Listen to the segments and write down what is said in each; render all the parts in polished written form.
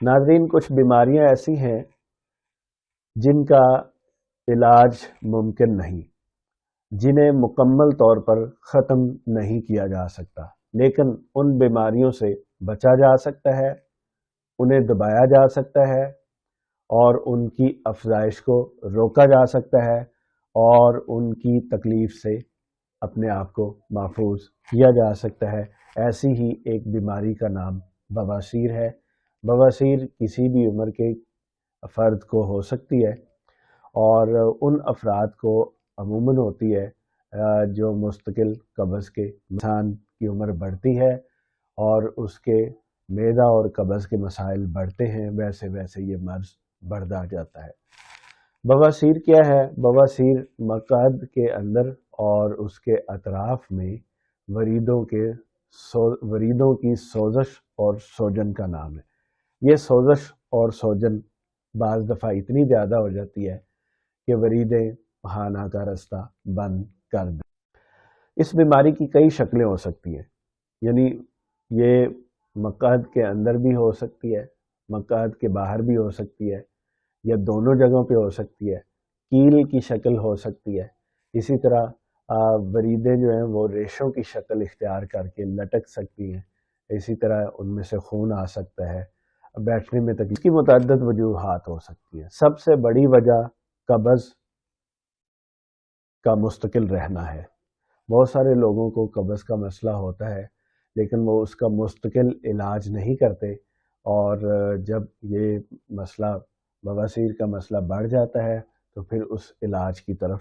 ناظرین، کچھ بیماریاں ایسی ہیں جن کا علاج ممکن نہیں، جنہیں مکمل طور پر ختم نہیں کیا جا سکتا، لیکن ان بیماریوں سے بچا جا سکتا ہے، انہیں دبایا جا سکتا ہے اور ان کی افزائش کو روکا جا سکتا ہے اور ان کی تکلیف سے اپنے آپ کو محفوظ کیا جا سکتا ہے۔ ایسی ہی ایک بیماری کا نام بواسیر ہے۔ بواسیر کسی بھی عمر کے فرد کو ہو سکتی ہے اور ان افراد کو عموماً ہوتی ہے جو مستقل قبض کے، انسان کی عمر بڑھتی ہے اور اس کے معدہ اور قبض کے مسائل بڑھتے ہیں، ویسے ویسے یہ مرض بڑھتا جاتا ہے۔ بواسیر کیا ہے؟ بواسیر مقعد کے اندر اور اس کے اطراف میں وریدوں کی سوزش اور سوجن کا نام ہے۔ یہ سوزش اور سوجن بعض دفعہ اتنی زیادہ ہو جاتی ہے کہ وریدیں بہانا کا راستہ بند کر دیں۔ اس بیماری کی کئی شکلیں ہو سکتی ہیں، یعنی یہ مقعد کے اندر بھی ہو سکتی ہے، مقعد کے باہر بھی ہو سکتی ہے، یا دونوں جگہوں پہ ہو سکتی ہے، کیل کی شکل ہو سکتی ہے۔ اسی طرح وریدیں جو ہیں وہ ریشوں کی شکل اختیار کر کے لٹک سکتی ہیں، اسی طرح ان میں سے خون آ سکتا ہے، بیٹھنے میں تکلیف کی متعدد وجوہات ہو سکتی ہیں۔ سب سے بڑی وجہ قبض کا مستقل رہنا ہے۔ بہت سارے لوگوں کو قبض کا مسئلہ ہوتا ہے لیکن وہ اس کا مستقل علاج نہیں کرتے، اور جب یہ مسئلہ بواسیر کا مسئلہ بڑھ جاتا ہے تو پھر اس علاج کی طرف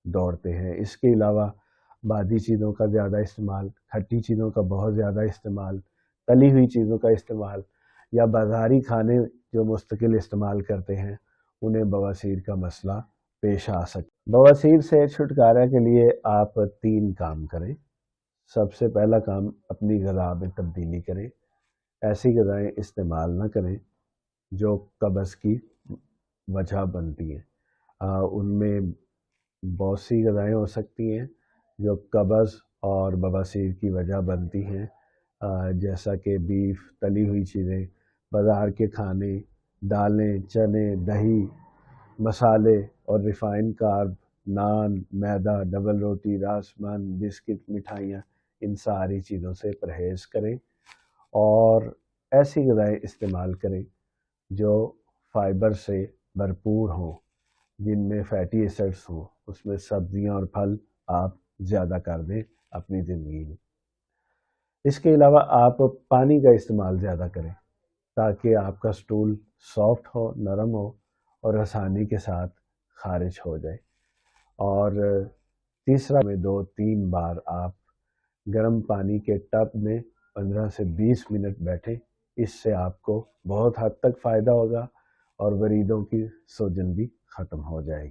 دوڑتے ہیں۔ اس کے علاوہ بادی چیزوں کا زیادہ استعمال، کھٹی چیزوں کا بہت زیادہ استعمال، تلی ہوئی چیزوں کا استعمال، یا بازاری کھانے جو مستقل استعمال کرتے ہیں، انہیں بواسیر کا مسئلہ پیش آ سکتا ہے۔ بواسیر سے چھٹکارے کے لیے آپ 3 کام کریں۔ سب سے پہلا کام، اپنی غذا میں تبدیلی کریں۔ ایسی غذائیں استعمال نہ کریں جو قبض کی وجہ بنتی ہیں۔ ان میں بہت سی غذائیں ہو سکتی ہیں جو قبض اور بواسیر کی وجہ بنتی ہیں، جیسا کہ بیف، تلی ہوئی چیزیں، بازار کے کھانے، دالیں، چنے، دہی، مسالے اور ریفائن کارب، نان، میدا، ڈبل روٹی، راسمن، بسکٹ، مٹھائیاں، ان ساری چیزوں سے پرہیز کریں اور ایسی غذائیں استعمال کریں جو فائبر سے بھرپور ہوں، جن میں فیٹی ایسڈز ہوں۔ اس میں سبزیاں اور پھل آپ زیادہ کر دیں اپنی زندگی میں۔ اس کے علاوہ آپ پانی کا استعمال زیادہ کریں تاکہ آپ کا سٹول سافٹ ہو، نرم ہو اور آسانی کے ساتھ خارج ہو جائے۔ اور تیسرا، میں 2-3 بار آپ گرم پانی کے ٹب میں 15 سے 20 منٹ بیٹھیں۔ اس سے آپ کو بہت حد تک فائدہ ہوگا اور وریدوں کی سوجن بھی ختم ہو جائے گی۔